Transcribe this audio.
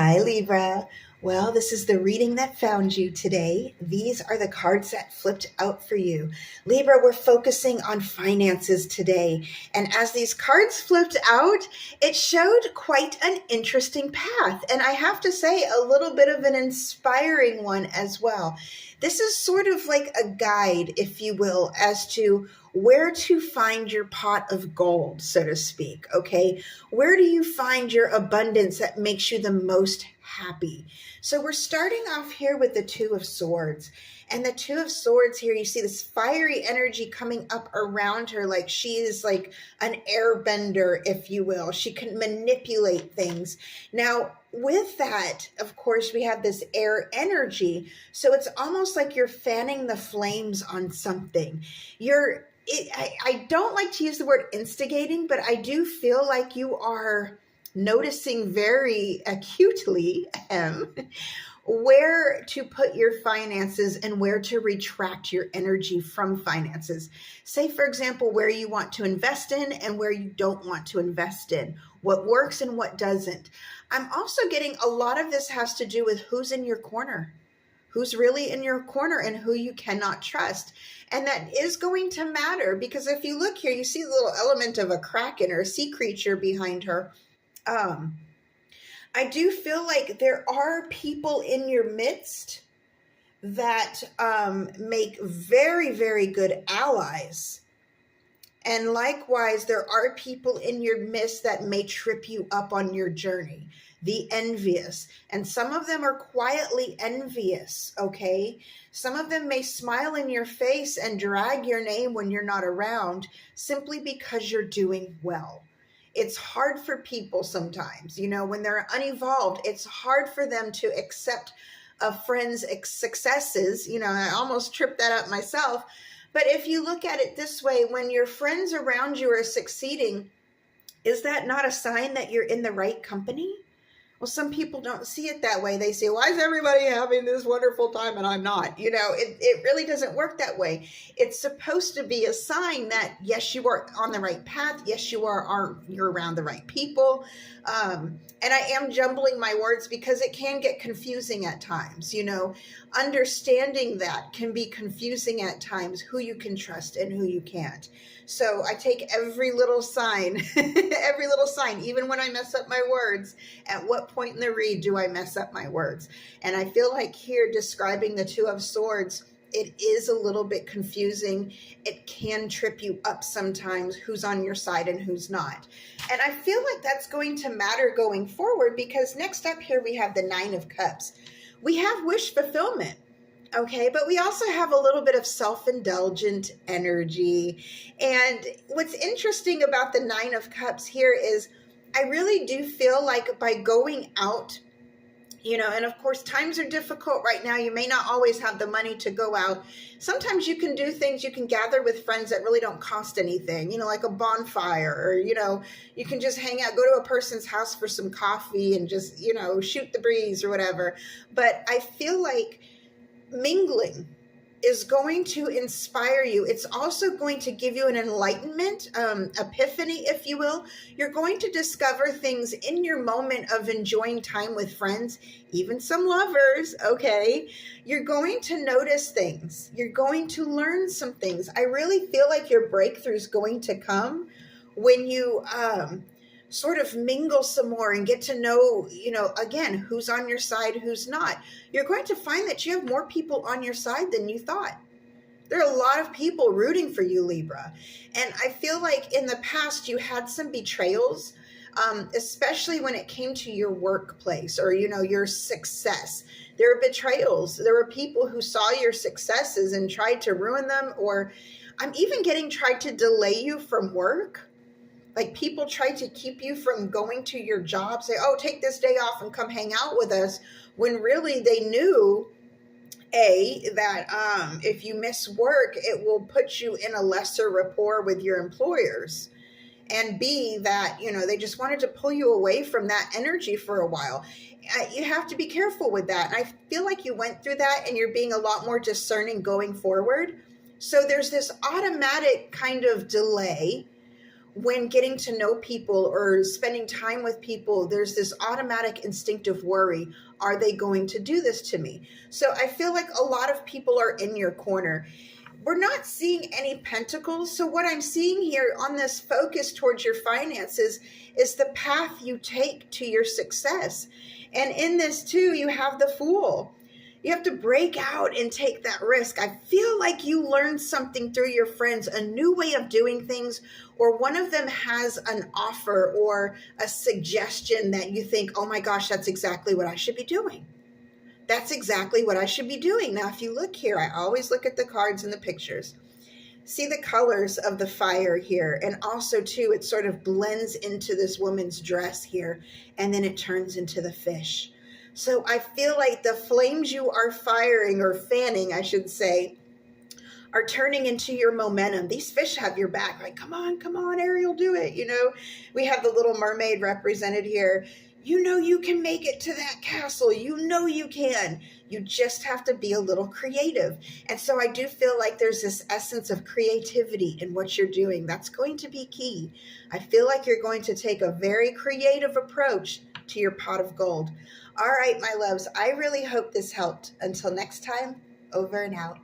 Hi, Libra. Well, this is the reading that found you today. These are the cards that flipped out for you. Libra, we're focusing on finances today. And as these cards flipped out, it showed quite an interesting path. And I have to say, a little bit of an inspiring one as well. This is sort of like a guide, if you will, as to where to find your pot of gold, so to speak. Okay. Where do you find your abundance that makes you the most happy? So we're starting off here with the Two of Swords. And the Two of Swords here, you see this fiery energy coming up around her, like she is like an airbender, if you will. She can manipulate things. Now, with that, of course, we have this air energy. So it's almost like you're fanning the flames on something. I don't like to use the word instigating, but I do feel like you are noticing very acutely where to put your finances and where to retract your energy from finances. Say, for example, where you want to invest in and where you don't want to invest in, what works and what doesn't. I'm also getting a lot of this has to do with who's in your corner, who's really in your corner and who you cannot trust. And that is going to matter because if you look here, you see the little element of a kraken or a sea creature behind her. I do feel like there are people in your midst that make very, very good allies. And likewise, there are people in your midst that may trip you up on your journey, the envious. And some of them are quietly envious, okay? Some of them may smile in your face and drag your name when you're not around simply because you're doing well. It's hard for people sometimes, when they're unevolved, it's hard for them to accept a friend's successes. I almost tripped that up myself. But if you look at it this way, when your friends around you are succeeding, is that not a sign that you're in the right company? Well, some people don't see it that way. They say, why is everybody having this wonderful time and I'm not? It really doesn't work that way. It's supposed to be a sign that, yes, you are on the right path. Yes, you're around the right people. And I am jumbling my words because it can get confusing at times. Understanding that can be confusing at times, who you can trust and who you can't. So I take every little sign, even when I mess up my words. At what point in the read do I mess up my words? And I feel like here describing the Two of Swords, it is a little bit confusing. It can trip you up sometimes, who's on your side and who's not. And I feel like that's going to matter going forward because next up here we have the Nine of Cups. We have wish fulfillment. Okay, but we also have a little bit of self-indulgent energy. And what's interesting about the Nine of Cups here is I really do feel like by going out, and of course times are difficult right now. You may not always have the money to go out. Sometimes you can do things, you can gather with friends that really don't cost anything, like a bonfire, or, you can just hang out, go to a person's house for some coffee and just, shoot the breeze or whatever. But I feel like mingling is going to inspire you. It's also going to give you an enlightenment, epiphany, if you will. You're going to discover things in your moment of enjoying time with friends, even some lovers, okay? You're going to notice things. You're going to learn some things. I really feel like your breakthrough is going to come when you sort of mingle some more and get to know, again, who's on your side, who's not. You're going to find that you have more people on your side than you thought. There are a lot of people rooting for you, Libra. And I feel like in the past you had some betrayals, especially when it came to your workplace or, your success. There were betrayals. There were people who saw your successes and tried to ruin them, or I'm even getting tried to delay you from work. Like people try to keep you from going to your job, say, oh, take this day off and come hang out with us, when really they knew, A, that if you miss work, it will put you in a lesser rapport with your employers. And B, that, they just wanted to pull you away from that energy for a while. You have to be careful with that. And I feel like you went through that and you're being a lot more discerning going forward. So there's this automatic kind of delay when getting to know people or spending time with people, there's this automatic instinctive worry. Are they going to do this to me? So I feel like a lot of people are in your corner. We're not seeing any pentacles. So what I'm seeing here on this focus towards your finances is the path you take to your success. And in this too, you have the Fool. You have to break out and take that risk. I feel like you learned something through your friends, a new way of doing things, or one of them has an offer or a suggestion that you think, oh my gosh, that's exactly what I should be doing. That's exactly what I should be doing. Now, if you look here, I always look at the cards and the pictures. See the colors of the fire here. And also, too, it sort of blends into this woman's dress here. And then it turns into the fish. So I feel like the flames you are firing, or fanning, I should say, are turning into your momentum. These fish have your back. Like, come on, Ariel, do it. You know, we have the little mermaid represented here. You know you can make it to that castle. You know you can. You just have to be a little creative. And so I do feel like there's this essence of creativity in what you're doing. That's going to be key. I feel like you're going to take a very creative approach to your pot of gold. All right, my loves, I really hope this helped. Until next time, over and out.